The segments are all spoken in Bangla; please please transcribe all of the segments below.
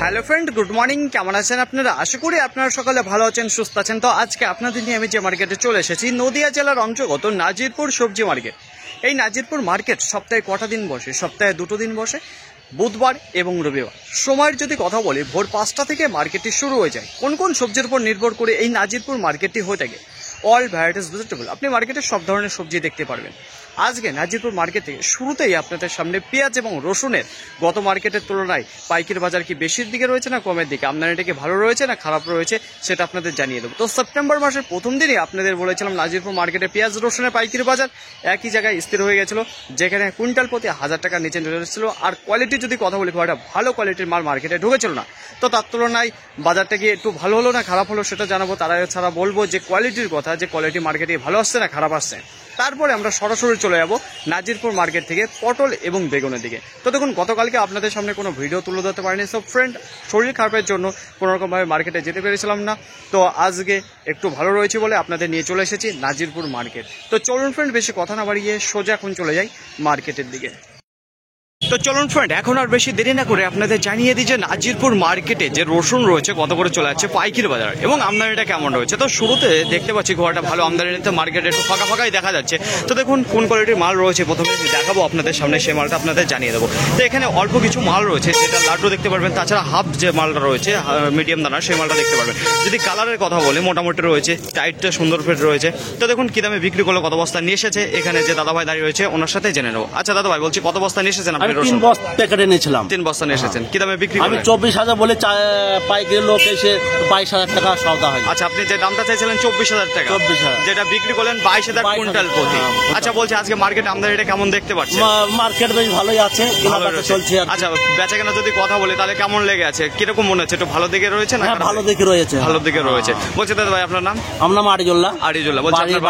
Hello friend, good morning. কেমন আছেন আপনারা? আশা করি আপনারা সকালে ভালো আছেন, সুস্থ আছেন। তো আজকে আপনাদের নিয়ে আমি যে মার্কেটে চলে এসেছি, নদিয়া জেলার অন্তর্গত নাজিরপুর সবজি মার্কেট। এই নাজিরপুর মার্কেট সপ্তাহে কটা দিন বসে? সপ্তাহে 2 দিন বসে, বুধবার এবং রবিবার। সময়ের যদি কথা বলি, ভোর 5টা থেকে মার্কেটটি শুরু হয়ে যায়। কোন কোন সবজির উপর নির্ভর করে এই নাজিরপুর মার্কেটটি হয়ে থাকে? অল ভ্যারাইটিস ভেজিটেবল আপনি মার্কেটে সব ধরনের সবজি দেখতে পারবেন। আজকে নাজিরপুর মার্কেট থেকে শুরুতেই আপনাদের সামনে পেঁয়াজ এবং রসুনের গত মার্কেটের তুলনায় পাইকারি বাজার কি বেশির দিকে রয়েছে না কমের দিকে, আমদানিটা কি ভালো রয়েছে না খারাপ রয়েছে, সেটা আপনাদের জানিয়ে দেবো। তো সেপ্টেম্বর মাসের প্রথম দিনই আপনাদের বলেছিলাম নাজিরপুর মার্কেটে পেঁয়াজ রসুনের পাইকারি বাজার একই জায়গায় স্থির হয়ে গেছিল, যেখানে কুইন্টাল প্রতি 1000 টাকার নিচে চলে এসেছিল। আর কোয়ালিটি যদি কথা বলি, খুব একটা ভালো কোয়ালিটির মাল মার্কেটে ঢুকেছিল না। তো তার তুলনায় বাজারটা কি একটু ভালো হলো না খারাপ হলো সেটা জানাবো। তারা ছাড়া বলবো যে কোয়ালিটির কথা, যে কোয়ালিটি মার্কেটে ভালো আসছে না খারাপ আসছে। তারপরে আমরা সরাসরি চলে যাবো নাজিরপুর মার্কেট থেকে পটল এবং বেগুনের দিকে। তো দেখুন, গতকালকে আপনাদের সামনে কোনো ভিডিও তুলে ধরতে পারিনি। সব ফ্রেন্ড, শরীর খারাপের জন্য কোনোরকমভাবে মার্কেটে যেতে পেরেছিলাম না। তো আজকে একটু ভালো রয়েছে বলে আপনাদের নিয়ে চলে এসেছি নাজিরপুর মার্কেট। তো চলুন ফ্রেন্ড, বেশি কথা না বাড়িয়ে সোজা এখন চলে যাই মার্কেটের দিকে। তো চলুন ফ্রেন্ড, এখন আর বেশি দেরি না করে আপনাদের জানিয়ে দিই যে নাজিরপুর মার্কেটে যে রসুন রয়েছে কত করে চলে যাচ্ছে পাইকারি বাজার এবং আমদানিটা কেমন রয়েছে। তো শুরুতে দেখতে পাচ্ছি ঘোড়াটা ভালো আমদানিতে মার্কেটে একটু ফাঁকা ফাঁকাই দেখা যাচ্ছে। তো দেখুন কোন কোয়ালিটির মাল রয়েছে, প্রথমে দেখাবো আপনাদের সামনে, সেই মালটা আপনাদের জানিয়ে দেবো। তো এখানে অল্প কিছু মাল রয়েছে, যেটা লাড্ডু দেখতে পারবেন, তাছাড়া হাফ যে মালটা রয়েছে মিডিয়াম দানার, সেই মালটা দেখতে পারবেন। যদি কালারের কথা বলি, মোটামুটি রয়েছে, টাইটটা সুন্দর ফেট রয়েছে। তো দেখুন কি দামে বিক্রি করলো, কত বস্তা নিয়ে এসেছে, এখানে যে দাদাভাই দাঁড়িয়ে রয়েছে ওনার সাথে জেনে নেবো। আচ্ছা দাদাভাই, বলছি কত বস্তা নিয়ে এসেছেন আপনি? 3 বস্তা নিয়ে এসেছেন। কি দামে বিক্রি আমি 24,000 বলে পাইকারি লোক এসে 22,000 টাকা সওদা হয়। আচ্ছা, আপনি যে দামটা চাইছিলেন 24,000 টাকা, 24,000, যেটা বিক্রি করলেন 22,000 কুইন্টাল প্রতি। আচ্ছা, বলছি আজকে মার্কেট আমদানিটা কেমন দেখতে পাচ্ছেন? মার্কেট বেশ ভালোই আছে, কেনাকাটা চলছে। আচ্ছা, বেচাকেনা যদি কথা বলি তাহলে কেমন লেগে আছে, কিরকম মনে হচ্ছে? একটু ভালো দিকে রয়েছে না? ভালো দিকে রয়েছে, ভালো দিকে রয়েছে। বলছি দাদা ভাই, আপনার নাম? আমার নাম আরিজুল্লাহ। বলছি আপনার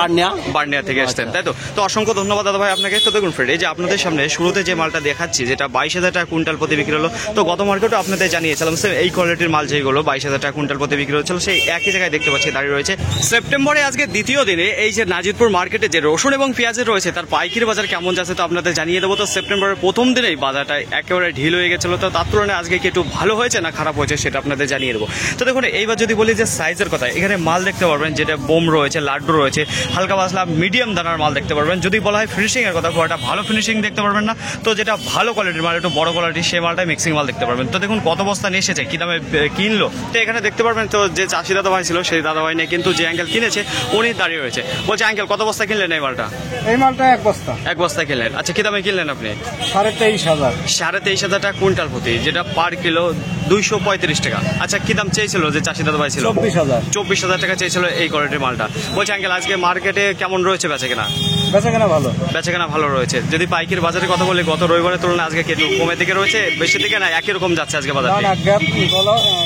বার্নিয়া থেকে এসেছেন, তাই তো? তো অসংখ্য ধন্যবাদ দাদা ভাই আপনাকে। তো দেখুন ফ্রেন্ড, এই যে আপনাদের সামনে শুরুতে যে মালটা দেখাচ্ছি, যেটা 22,000 টাকা কুইন্টাল প্রতি বিক্রি হলো। তো গত মার্কেটও আপনাদের জানিয়েছিলাম এই কোয়ালিটির মাল যেগুলো 22,000 টাকা কুইন্টাল প্রতি বিক্রি হচ্ছিল, সেই একই জায়গায় দেখতে পাচ্ছি দাঁড়িয়ে রয়েছে। সেপ্টেম্বরে আজকে দ্বিতীয় দিনে এই যে নাজিরপুর মার্কেটে যে রসুন এবং পেঁয়াজের রয়েছে, তার পাইকারি বাজার কেমন যাচ্ছে তো আপনাদের জানিয়ে দেবো। তো সেপ্টেম্বরের প্রথম দিনেই বাজারটা একেবারে ঢিল হয়ে গেছিলো। তো তার তুলনায় আজকে কি একটু ভালো হয়েছে না খারাপ হয়েছে সেটা আপনাদের জানিয়ে দেবো। তো দেখুন, এইবার যদি বলি যে সাইজের কথা, এখানে মাল দেখতে পারবেন যেটা বোম রয়েছে, লাড্ডু রয়েছে, হালকা পাতলা মিডিয়াম দানার মাল দেখতে পারবেন। যদি বলা হয় ফিনিশিং এর কথা, খুব একটা ভালো ফিনিশিং দেখতে পারবেন না। তো যেটা ভালো কোয়ালিটির মাল, একটু বড় কোয়ালিটির, সেই মালটাই মিক্সিং মাল দেখতে পারবেন। তো দেখুন কত বস্তা নিয়ে এসেছে, কি দামে কিনলো, তো এখানে দেখতে পারবেন। তো যে চাষি দাদা ভাই ছিল, সেই দাদা ভাই নেই, কিন্তু যে আঙ্কেল কিনেছে উনি দাঁড়িয়ে রয়েছে। বলছে আঙ্কেল, কত বস্তা কিনলেন এই মালটা? এই মালটা 1 বস্তা। 1 বস্তা কিনলেন। আচ্ছা, কি দামে কিনলেন আপনি? 23,500। 23,500 টাকা কুইন্টাল প্রতি, যেটা পার কিলো 235 টাকা। আচ্ছা, কি দাম চেয়েছিল যে চাষি দাদা ভাই ছিল? 24,000 টাকা চেয়েছিল এই কোয়ালিটির মালটা। বলছে আঙ্কেল, আজকে মার্কেটে কেমন রয়েছে বেচাকেনা? বেচাকেনা ভালো রয়েছে। যদি পাইকারি বাজারের কথা বলি, গত রবিবারের তুলনায় আজকে কি একটু কমের দিকে রয়েছে, বেশি দিকে না একই রকম যাচ্ছে আজকে বাজার?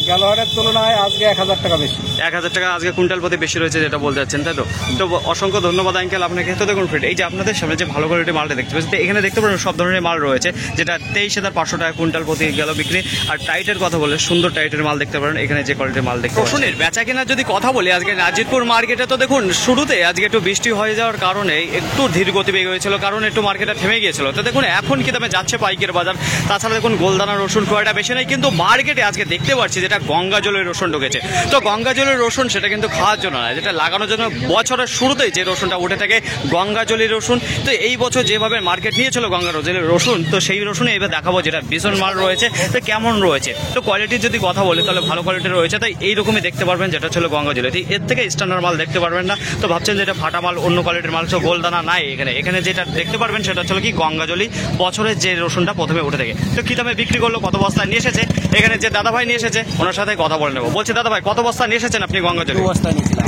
গেল হাটের তুলনায় আজকে 1,000 টাকা বেশি। 1,000 টাকা আজকে কুইন্টাল প্রতি বেশি রয়েছে, যেটা বলতে যাচ্ছেন, তাই তো? তো অসংখ্য ধন্যবাদ আঙ্কেল আপনাকে। তো দেখুন ফ্রেন্ড, এই যে আপনাদের সামনে যে ভালো কোয়ালিটির মালটা দেখতে পাচ্ছেন, এখানে দেখতে পারেন সব ধরনের মাল রয়েছে, যেটা 23,500 টাকা কুইন্টাল প্রতি গেল বিক্রি। আর টাইটের কথা বলে, সুন্দর টাইটের মাল দেখতে পারেন, এখানে যে কোয়ালিটির মাল দেখতে পাচ্ছেন। রসুনের বেচা কেনার যদি কথা বলি আজকে নাজিরপুর মার্কেটে, তো দেখুন শুরুতে আজকে একটু বৃষ্টি হয়ে যাওয়ার কারণে একটু ধীর গতি বেগে হয়েছিল, কারণ একটু মার্কেটটা থেমে গিয়েছিল। তো দেখুন এখন কি দামে যাচ্ছে পাইকারি বাজার। তাছাড়া দেখুন গোলদানা রসুন খুব একটা বেশি নেই, কিন্তু মার্কেটে আজকে দেখতে পাচ্ছি যেটা গঙ্গা জলের রসুন ঢুকেছে। তো গঙ্গা জলের রসুন সেটা কিন্তু খাওয়ার জন্য না, যেটা লাগানোর জন্য বছরের শুরুতেই যে রসুনটা উঠে থাকে গঙ্গা জলের রসুন। তো এই বছর যেভাবে মার্কেট নিয়েছিল গঙ্গা জলের রসুন, তো সেই রসুনে এবার দেখাবো যেটা ভীষণ মাল রয়েছে, তো কেমন রয়েছে। তো কোয়ালিটির যদি কথা বলি তাহলে ভালো কোয়ালিটির রয়েছে, তাই এইরকমই দেখতে পারবেন, যেটা ছিল গঙ্গা জলের। এর থেকে স্ট্যান্ডার্ড মাল দেখতে পারবেন না। তো ভাবছেন যেটা ফাটা মাল, অন্য কোয়ালিটির মাল, তো গোলদানা নাই এখানে যেটা দেখতে পারবেন সেটা ছিল কি গঙ্গা জলি, বছরের যে রসুনটা প্রথমে উঠে থাকে। তো কি দামে বিক্রি করলো, কত বস্তা নিয়ে এসেছে, এখানে যে দাদা ভাই নিয়ে এসেছে ওনার সাথে কথা বলে নেবো। বলছে দাদা ভাই, কত বস্তা নিয়ে এসেছেন আপনি গঙ্গা জলি?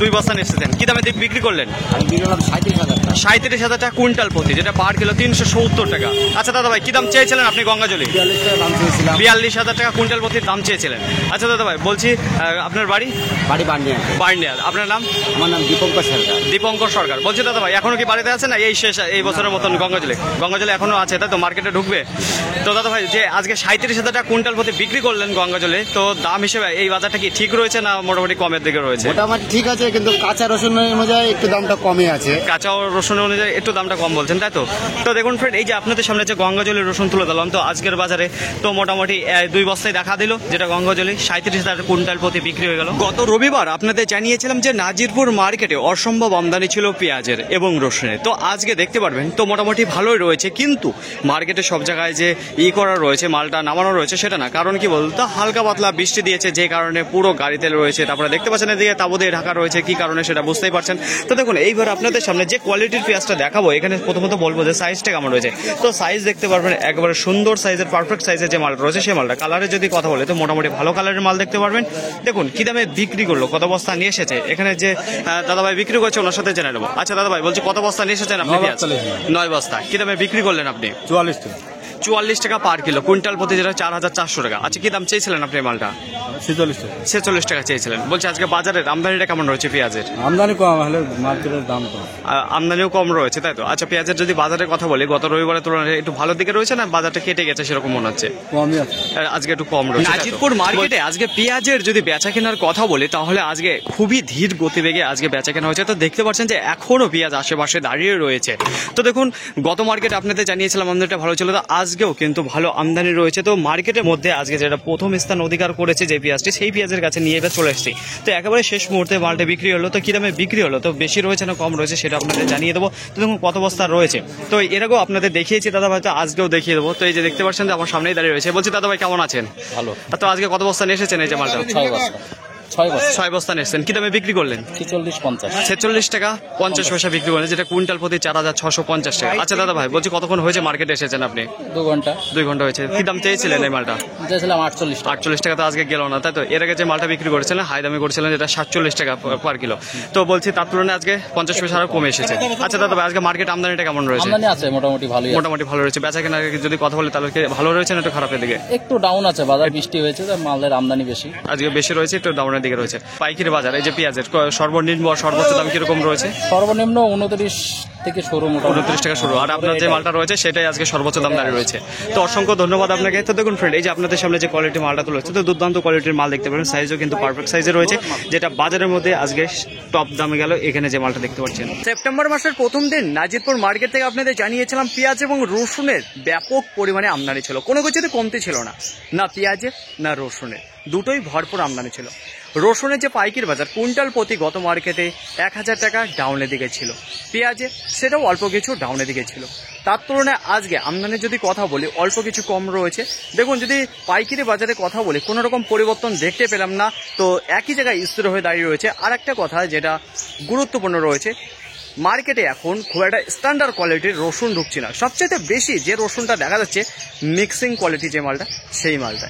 2 বস্তা নিয়ে এসেছেন। কি দামে বিক্রি করলেন? 37,000 টাকা কুইন্টাল প্রতি, যেটা পার কিলো 370 টাকা। আচ্ছা দাদা ভাই, কি দাম চেয়েছিলেন আপনি গঙ্গা জলি? 42,000 টাকা কুইন্টাল প্রতি দাম চেয়েছিলেন। আচ্ছা দাদা ভাই, বলছি আপনার বাড়ি? বার্নিয়া। আপনার নাম? আমার নাম দীপঙ্কর সরকার। বলছি দাদা ভাই, এখনো কি বাড়িতে আছে না এই শেষ এই বছরের মতন গঙ্গা জলে এখনো আছে, তাই তো? মার্কেটে ঢুকবে তো দাদা ভাই, যে আজকে 37,000 টাকা কুইন্টাল প্রতি বিক্রি করলেন গঙ্গা জলে, তো দাম হিসেবে এই বাজারটা কি ঠিক রয়েছে না মোটামুটি কমের দিকে রয়েছে? মোটামুটি ঠিক আছে, কিন্তু কাঁচা রসুন অনুযায়ী একটু দামটা কমে আছে। কাঁচা রসুন অনুযায়ী একটু দামটা কম বলছেন, তাই তো? তো দেখুন ফ্রেন্ড, এই যে আপনাদের সামনে যে গঙ্গা জলের রসুন তুলে দিলাম, তো আজকের বাজারে তো মোটামুটি 2 বস্তায় দেখা দিল রইলো, যেটা গঙ্গাজলি 37,000 কুইন্টাল প্রতি বিক্রি হয়ে গেল। গত রবিবার আপনাদের জানিয়েছিলাম যে নাজিরপুর মার্কেটে অসম্ভব আমদানি ছিল পেঁয়াজের এবং রসুনের। তো আজকে দেখতে পারবেন তো মোটামুটি ভালোই রয়েছে, কিন্তু মার্কেটে সব জায়গায় যে করা রয়েছে, মালটা নামানো রয়েছে সেটা না। কারণ কি বলতো, হালকা পাতলা বৃষ্টি দিয়েছে, যে কারণে পুরো গাড়িতে রয়েছে। তারপরে দেখতে পাচ্ছেন এদিকে তাবু দিয়ে ঢাকা রয়েছে, কি কারণে সেটা বুঝতেই পারছেন। তো দেখুন এইবার আপনাদের সামনে যে কোয়ালিটির পেঁয়াজটা দেখাবো, এখানে প্রথমত বলবো যে সাইজটা কেমন রয়েছে। তো সাইজ দেখতে পারবেন একেবারে সুন্দর সাইজের, পারফেক্ট সাইজের যে মালটা রয়েছে সেই মালটা। কালারের যদি কথা বলে তো মোটামুটি ভালো কালারের মাল দেখতে পারবেন। দেখুন কি দামে বিক্রি করলো, কত বস্তা নিয়ে এসেছে। এখানে যে দাদাভাই বিক্রি করছে ওনার সাথে জেনে নেবো। আচ্ছা দাদাভাই, বলছি কত বস্তা নিয়ে এসেছেন আপনি পেঁয়াজ? 9 বস্তা। কি দামে বিক্রি করলেন আপনি? 44 টাকা পার কিলো, কুইন্টাল প্রতি যেটা 4,400 টাকা। আচ্ছা কি দাম চেয়েছিলেন আপনি মালটা? 46 টাকা চেয়েছিলেন। বলছি আজকে বাজারের আমদানিটা কেমন রয়েছে পেঁয়াজের? আমদানি কম হলে মার্কেটের দাম কম। আমদানিও কম রয়েছে, তাই তো? আচ্ছা পেঁয়াজের যদি বাজারের কথা বলি, গত রবিবারের তুলনায় একটু ভালো দিকে রয়েছে না বাজারটা কেটে গেছে সেরকম মনে হচ্ছে? কমই আছে, আজকে একটু কম রয়েছে। নাজিরপুর মার্কেটে আজকে পেঁয়াজের যদি বেচা কেনার কথা বলি, তাহলে আজকে খুবই ধীর গতিবেগে আজকে বেচা কেনা হয়েছে। তো দেখতে পাচ্ছেন যে এখনো পেঁয়াজ আশেপাশে দাঁড়িয়ে রয়েছে। তো দেখুন গত মার্কেটে আপনাদের জানিয়েছিলাম আমদানিটা ভালো ছিল, তো আজকেও কিন্তু ভালো আমদানি রয়েছে। তো মার্কেটের মধ্যে আজকে যেটা প্রথম স্থান অধিকার করেছে যে পেঁয়াজটি, সেই পেঁয়াজের কাছে নিয়ে এবার চলে এসেছি। তো একেবারে শেষ মুহূর্তে মালটা বিক্রি হলো। তো কি দামে বিক্রি হলো, তো বেশি রয়েছে না কম রয়েছে সেটা আপনাদের জানিয়ে দেবো। তো দেখুন কত বস্তা রয়েছে। তো এর আগেও আপনাদের দেখিয়েছি দাদা ভাই, তো আজকেও দেখিয়ে দেবো। তো এই যে দেখতে পাচ্ছেন যে আমার সামনেই দাঁড়িয়ে রয়েছে। বলছি দাদা ভাই কেমন আছেন? ভালো। তো আজকে কত বস্তা নিয়ে এসেছেন এই যে মালটা? 6 বস্তা নিয়েছেন। কি দামে বিক্রি করলেন? 46 টাকা 50 পয়সা বিক্রি করলেন, যেটা কুইন্টাল প্রতি 4,650 টাকা। আচ্ছা দাদা ভাই, বলছি কতক্ষণ হয়েছে মার্কেটে এসেছেন আপনি? 2 ঘন্টা হয়েছে। কি দাম চেয়েছিলেন এই মালটা? 48 টাকা। তো আজকে গেল না, তাই তো? এর আগে যে মালটা বিক্রি করেছিলেন হাই দামে করেছিলেন, যেটা 47 টাকা পার কিলো। তো বলছি তার তুলনায় আজকে 50 পয়সা আরো কমে এসেছে। আচ্ছা দাদা ভাই, আজকে মার্কেট আমদানিটা কেমন রয়েছে? মোটামুটি ভালো রয়েছে। বেচা কেনা যদি কথা বলি তাহলে কি ভালো রয়েছে না একটু খারাপের দিকে? একটু ডাউন আছে, বাজার বৃষ্টি হয়েছে, মালের আমদানি বেশি, আজকে বেশি রয়েছে, একটু ডাউনের দিকে রয়েছে। পাইকারি বাজার এই যে পেঁয়াজের সর্বনিম্ন সর্বোচ্চ দাম কিরকম রয়েছে? সর্বনিম্ন 29 থেকে শুরু, 29 টাকা শুরু। আর আপনার যে মালটা রয়েছে সেটাই আজকে সর্বোচ্চ দাম দাঁড়িয়ে রয়েছে। তো অসংখ্য ধন্যবাদ আপনাকে। তো দেখুন ফ্রেন্ড, এই যে আপনাদের সামনে যে কোয়ালিটি মালটা তুলে হচ্ছে, তো দুর্দান্ত কোয়ালিটির মাল দেখতে পাবেন। সাইজও কিন্তু পারফেক্ট সাইজে রয়েছে, যেটা বাজারের মধ্যে আজকে টপ দামে গেল। এখানে যে মালটা দেখতে পাচ্ছেন, সেপ্টেম্বর মাসের প্রথম দিন নাজিরপুর মার্কেট থেকে আপনাদের জানিয়েছিলাম পেঁয়াজ এবং রসুনের ব্যাপক পরিমাণে আমদানি ছিল। কোনো কিছুতে কমতি ছিল না, না পেঁয়াজের না রসুনের, দুটোই ভরপুর আমদানি ছিল। রসুনের যে পাইকারি বাজার কুইন্টাল প্রতি গত মার্কেটে 1000 টাকা ডাউনের দিকে ছিল, পেঁয়াজে সেটাও অল্প কিছু ডাউনের দিকে ছিল। তার তুলনায় আজকে আমদানির যদি কথা বলি অল্প কিছু কম রয়েছে। দেখুন যদি পাইকারি বাজারে কথা বলি কোনো রকম পরিবর্তন দেখতে পেলাম না, তো একই জায়গায় স্থির হয়ে দাঁড়িয়ে রয়েছে। আর একটা কথা যেটা গুরুত্বপূর্ণ রয়েছে, মার্কেটে এখন খুব একটা স্ট্যান্ডার্ড কোয়ালিটির রসুন ঢুকছে না। সবচেয়ে বেশি যে রসুনটা দেখা যাচ্ছে মিক্সিং কোয়ালিটি যে মালটা, সেই মালটা।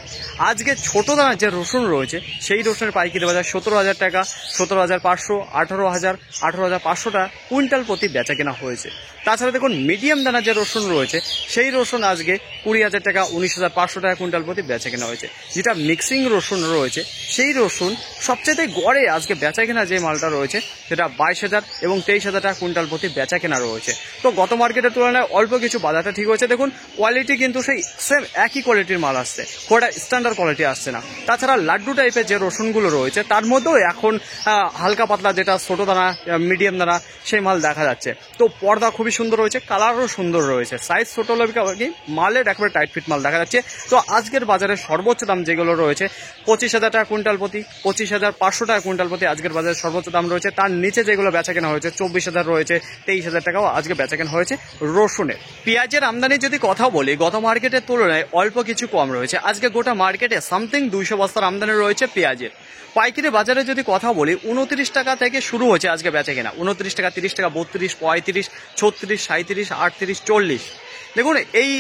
আজকে ছোটো দানার যে রসুন রয়েছে সেই রসুনের পাইকারি বাজার 17,000 টাকা, 17,500, 18,000, 18,500 টাকা কুইন্টাল প্রতি বেচা কেনা হয়েছে। তাছাড়া দেখুন মিডিয়াম দানার যে রসুন রয়েছে সেই রসুন আজকে 20,000 টাকা, 19,500 টাকা কুইন্টাল প্রতি বেচা কেনা হয়েছে। যেটা মিক্সিং রসুন রয়েছে সেই রসুন সবচেয়ে গড়ে আজকে বেচা কেনা যে মালটা রয়েছে সেটা 22,000 এবং 23,000 টাকা কুইন্টাল প্রতি বেচা কেনা রয়েছে। তো গত মার্কেটের তুলনায় অল্প কিছু বাজারটা ঠিক হয়েছে। দেখুন কোয়ালিটি কিন্তু সেই সেম একই কোয়ালিটির মাল আসছে, খুব একটা স্ট্যান্ডার্ড কোয়ালিটি আসছে না। তাছাড়া লাড্ডু টাইপের যে রসুনগুলো রয়েছে তার মধ্যেও এখন হালকা পাতলা যেটা ছোটো দানা, মিডিয়াম দানা সেই মাল দেখা যাচ্ছে। তো পর্দা খুবই সুন্দর রয়েছে, কালারও সুন্দর রয়েছে, সাইজ ছোটো হলে কি মালের একেবারে টাইট ফিট মাল দেখা যাচ্ছে। তো আজকের বাজারে সর্বোচ্চ দাম যেগুলো রয়েছে 25,000 টাকা কুইন্টাল প্রতি, 25,500 টাকা কুইন্টাল প্রতি আজকের বাজারে সর্বোচ্চ দাম রয়েছে। তার নিচে যেগুলো বেচা কেনা হয়েছে 24,000 রয়েছে, 23,000 টাকাও আজকে বেচা কেনা হয়েছে রসুনের। পেঁয়াজের আমদানির যদি কথা বলি গত মার্কেটের তুলনায় অল্প কিছু কম রয়েছে। আজকে গোটা মার্কেটে সামথিং 200 বস্তার আমদানি রয়েছে পেঁয়াজের। পাইকারি বাজারে যদি কথা বলি 29 টাকা থেকে শুরু হয়েছে আজকে বেচা কেনা, 29 টাকা, 30 টাকা, 32, 35, 36, 37, 38, 40। দেখুন এই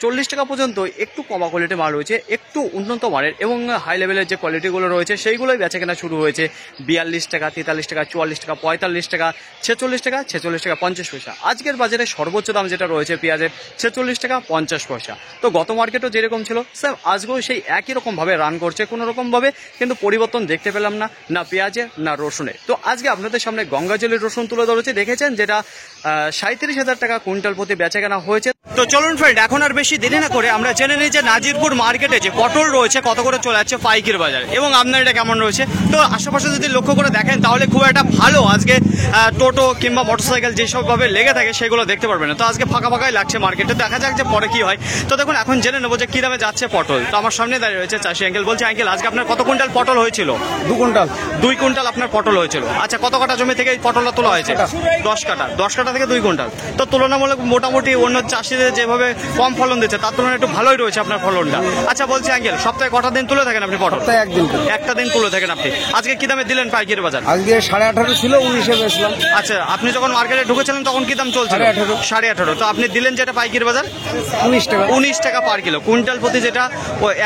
40 টাকা পর্যন্ত একটু কমা কোয়ালিটির মাল রয়েছে, একটু উন্নত মানের এবং হাই লেভেলের যে কোয়ালিটিগুলো রয়েছে সেইগুলোই বেচা কেনা শুরু হয়েছে। 42 টাকা, 43 টাকা, 44 টাকা, 45 টাকা, 46 টাকা, 46 টাকা 50 পয়সা। আজকের বাজারে সর্বোচ্চ দাম যেটা রয়েছে পেঁয়াজের 46 টাকা 50 পয়সা। তো গত মার্কেটও যেরকম ছিল স্যার আজকেও সেই একই রকমভাবে রান করছে, কোনো রকমভাবে কিন্তু পরিবর্তন দেখতে পেলাম না, না পেঁয়াজে না রসুনে। তো আজকে আপনাদের সামনে গঙ্গাজলের রসুন তুলে ধরেছে, দেখেছেন যেটা 37,000 টাকা কুইন্টাল প্রতি বেচা কেনা হয়েছে। তো চলুন ফ্রেন্ড, এখন আর বেশি দেরি না করে আমরা জেনে নিই যে নাজিরপুর মার্কেটে যে পটল রয়েছে কত করে চলে যাচ্ছে পাইকারি বাজার এবং আমদানিটা কেমন রয়েছে। তো আশেপাশে যদি লক্ষ্য করে দেখেন তাহলে খুব একটা ভালো আজকে টোটো কিংবা মোটরসাইকেল যেসবভাবে লেগে থাকে সেগুলো দেখতে পারবেন না। তো আজকে ফাঁকা ফাঁকাই লাগছে মার্কেটে, দেখা যাক যে পরে কি হয়। তো দেখুন এখন জেনে নেবো যে কী দামে যাচ্ছে পটল। তো আমার সামনে দাঁড়িয়ে রয়েছে চাষি আঙ্কেল। বলছে আঙ্কেল আজকে আপনার কত কুইন্টাল পটল হয়েছিল? 2 কুইন্টাল। 2 কুইন্টাল আপনার পটল হয়েছিল। আচ্ছা, কত কাটা জমি থেকে এই পটলটা তোলা হয়েছে? 10 কাটা। 10 কাটা থেকে 2 কুইন্টাল। তো তুলনামূলক মোটামুটি অন্য চাষিদের যেভাবে কম ফলন দিচ্ছে তার তুলনায় একটু ভালোই রয়েছে আপনার ফলনটা। আচ্ছা বলছি আঙ্কেল, সপ্তাহে কটা দিন তুলে থাকেন আপনি পটল? সপ্তাহে একদিন। একটা দিন তুলে থাকেন আপনি। আজকে কি দামে দিলেন পাইকারি বাজার? আজকে 18.5 ছিল, 19-এ বেচলাম। আচ্ছা, আপনি যখন মার্কেটে ঢুকেছিলেন তখন কি দাম চলছিল? 18.5। তো আপনি দিলেন যেটা পাইকারি বাজার 19 টাকা। 19 টাকা পার কিলো, কুইন্টাল প্রতি যেটা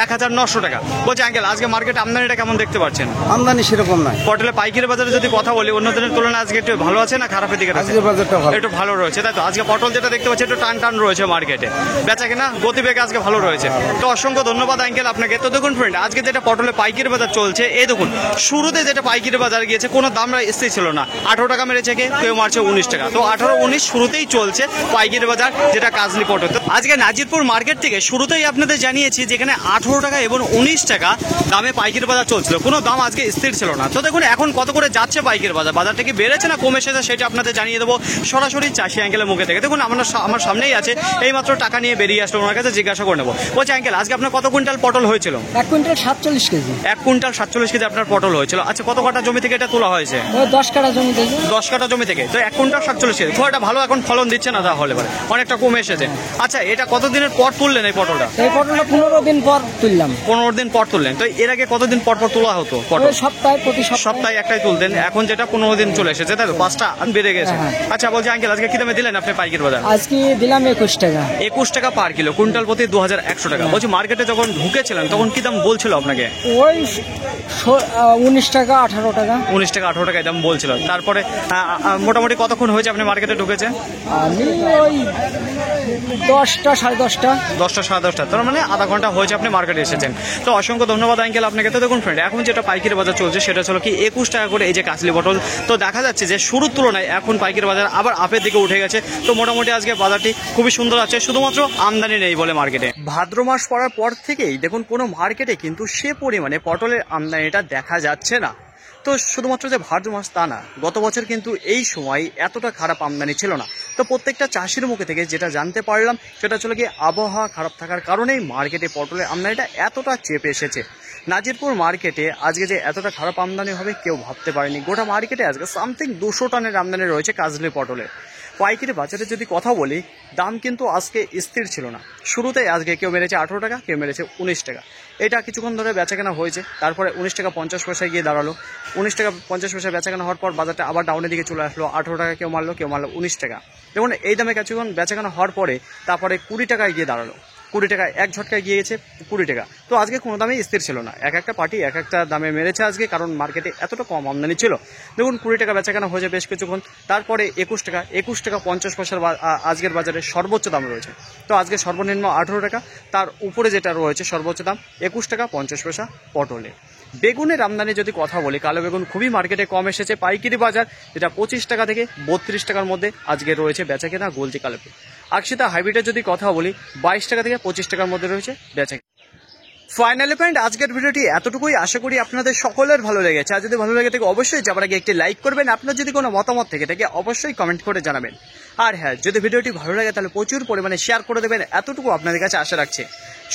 1900 টাকা। বলছি আঙ্কেল আজকে মার্কেটে আমদানিটা কেমন দেখতে পাচ্ছেন? আমদানি সেরকম নাই। পটলের পাইকারি বাজারে যদি কথা বলি অন্য দিনের তুলনায় আজকে একটু ভালো আছে না খারাপের দিকে আছে? আজকে বাজারটা ভালো। একটু ভালো রয়েছে, তাই তো? আজকে পটল যেটা দেখতে পাচ্ছি একটু টান টান রয়েছে মার্কেটে, বেচা কিনা গতিবেগ আজকে ভালো রয়েছে। তো অসংখ্য ধন্যবাদ আঙ্কেল আপনাকে। তো দেখুন ফ্রেন্ড, আজকে যেটা পটলের পাইকারি বাজার চলছে, এই দেখুন শুরুতে যেটা পাইকারি বাজার গিয়েছে কোনো দাম স্থির ছিল না। 18 টাকা মেরেছে, কেউ মারছে 19 টাকা। তো 18-19 শুরুতেই চলছে পাইকারি বাজার যেটা কাজলি পটল। তো আজকে নাজিরপুর মার্কেট থেকে শুরুতেই আপনাদের জানিয়েছি যেখানে 18 টাকা এবং 19 টাকা দামে পাইকারি বাজার চলছিল, কোনো দাম আজকে স্থির ছিল না। তো দেখুন এখন কত করে যাচ্ছে পাইকারি বাজার, বাজারটা কি বেড়েছে না কমে এসেছে সেটা আপনাদের জানিয়ে দেবো সরাসরি চাষি আঙ্কেলের মুখে থেকে। দেখুন আমার সামনেই আছে, এইমাত্র টাকা নিয়ে বেরিয়ে আসলো, ওনার কাছে জিজ্ঞাসা করে নেবো। বলছে আঙ্কেল আজকে আপনার কত কুইন্টাল পটল হয়েছিল? 1 কুইন্টাল 47 কেজি। 1 কুইন্টাল 47 কেজি আপনার পটল হয়েছিল। আচ্ছা, কত কাটা জমি থেকে এটা তোলা হয়েছে? 10 কাটা জমি থেকে। 10 কাটা জমি থেকে। তো 1 কুইন্টাল 47 কেজি, খুব একটা ভালো এখন ফলন দিচ্ছে না, তাহলে পরে অনেকটা কমে এসেছে। আচ্ছা, এটা কতদিনের পর তুললেন এই পটলটা? এই পটলটা 15 দিন পর তুললাম। 15 দিন পর তুললেন। তো এর আগে কতদিন পর পর তোলা হতো পটল? প্রতি সপ্তাহে একটাই তুলতেন, এখন যেটা 15 দিন চলে এসেছে, তাই তো? 5টা বেড়ে গেছে। আচ্ছা বলছি আঙ্কেল আজকে কি দামে দিলেন আপনি পাইকারি বাজার? আজকে দিলাম 21 টাকা। 21 টাকা পার কিলো, কুইন্টাল প্রতি 2100 টাকা। বলছি মার্কেটে যখন ঢুকেছিলেন তখন কি দাম বলছিল আপনাকে? ওই 19 টাকা 18 টাকা। 19 টাকা 18 টাকায় দাম বলছিল। তারপরে মোটামুটি কতক্ষণ হয়েছে আপনি মার্কেটে ঢুকেছেন? আমি ওই 10টা 10:30টা। 10টা 10:30। তার মানে আধা ঘন্টা হয়েছে আপনি মার্কেটে এসেছেন। তো অসংখ্য ধন্যবাদ আঙ্কেল আপনাকে। তো দেখুন ফ্রেন্ড, এখন যেটা পাইকারি বাজার চলছে সেটা হলো কি 21 টাকা করে এই যে কাচলি পটল। তো দেখা যাচ্ছে যে শুরুর তুলনায় এখন পাইকারি বাজার আবার আপের দিকে উঠে গেছে। তো মোটামুটি আজকে বাজারটি খুবই সুন্দর আছে, শুধুমাত্র আমদানি নেই বলে মার্কেটে। ভাদ্র মাস পড়ার পর থেকেই দেখুন কোনো মার্কেটে কিন্তু সে পরিমাণে পটলের আমদানিটা দেখা যাচ্ছে না। তো শুধুমাত্র যে ভাদ্র মাস তা না, গত বছর কিন্তু এই সময় এতটা খারাপ আমদানি ছিল না। তো প্রত্যেকটা চাষির মুখে থেকে যেটা জানতে পারলাম সেটা ছিল কি আবহাওয়া খারাপ থাকার কারণেই মার্কেটে পটলের আমদানিটা এতটা চেপে এসেছে। নাজিরপুর মার্কেটে আজকে যে এতটা খারাপ আমদানি হবে কেউ ভাবতে পারেনি। গোটা মার্কেটে আজকে সামথিং 200 টনের আমদানি রয়েছে কাজলি পটলের। পাইকারি বাজারে যদি কথা বলি, দাম কিন্তু আজকে স্থির ছিল না। শুরুতে আজকে কেউ মেরেছে 18 টাকা, কেউ মেরেছে 19 টাকা। এটা কিছুক্ষণ ধরে বেচাকেনা হয়েছে, তারপরে 19 টাকা 50 পয়সায় গিয়ে দাঁড়ালো। 19 টাকা 50 পয়সায় বেচাকেনা হওয়ার পর বাজারটা আবার ডাউনের দিকে চলে আসলো। 18 টাকা কেউ মারলো 19 টাকা। দেখুন এই দামে কিছুক্ষণ বেচাকেনা হওয়ার পরে তারপরে 20 টাকায় গিয়ে দাঁড়ালো। 20 টাকা এক ঝটকায় গিয়ে গেছে 20 টাকা। তো আজকে কোনো দামেই স্থির ছিল না, এক একটা পার্টি এক একটা দামে মেরেছে আজকে, কারণ মার্কেটে এতটা কম আমদানি ছিল। দেখুন 20 টাকা বেচাকেনা হয়েছে বেশ কিছুক্ষণ, তারপরে 21 টাকা 50 পয়সার আজকের বাজারে সর্বোচ্চ দাম রয়েছে। তো আজকে সর্বনিম্ন 18 টাকা, তার উপরে যেটা রয়েছে সর্বোচ্চ দাম 21 টাকা 50 পয়সা পটলে। বেগুনের আমদানি যদি কথা বলি, কালো বেগুন খুবই মার্কেটে কম এসেছে। পাইকারি বাজার যেটা 25 টাকা থেকে 32 টাকার মধ্যে আজকে রয়েছে বেচাকেনা গোলজি কালো বেগুন। আকশিতা হাইব্রিডের যদি কথা বলি 22 টাকা থেকে 25 টাকার মধ্যে রয়েছে বেচা। ফাইনালি পয়েন্ট, আজকের ভিডিওটি এতটুকুই। আশা করি আপনাদের সকলের ভালো লেগেছে। আর যদি ভালো লেগে থাকে অবশ্যই যাবার আগে একটি লাইক করবেন। আপনার যদি কোনো মতামত থেকে থাকে অবশ্যই কমেন্ট করে জানাবেন। আর হ্যাঁ, যদি ভিডিওটি ভালো লাগে তাহলে প্রচুর পরিমাণে শেয়ার করে দেবেন, এতটুকু আপনাদের কাছে আশা রাখছে।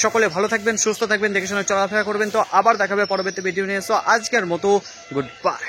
সকলে ভালো থাকবেন, সুস্থ থাকবেন, দেখে শুনে চলাফেরা করবেন। তো আবার দেখাবে পরবর্তী ভিডিও নিয়ে। সো আজকের মতো গুড বাই।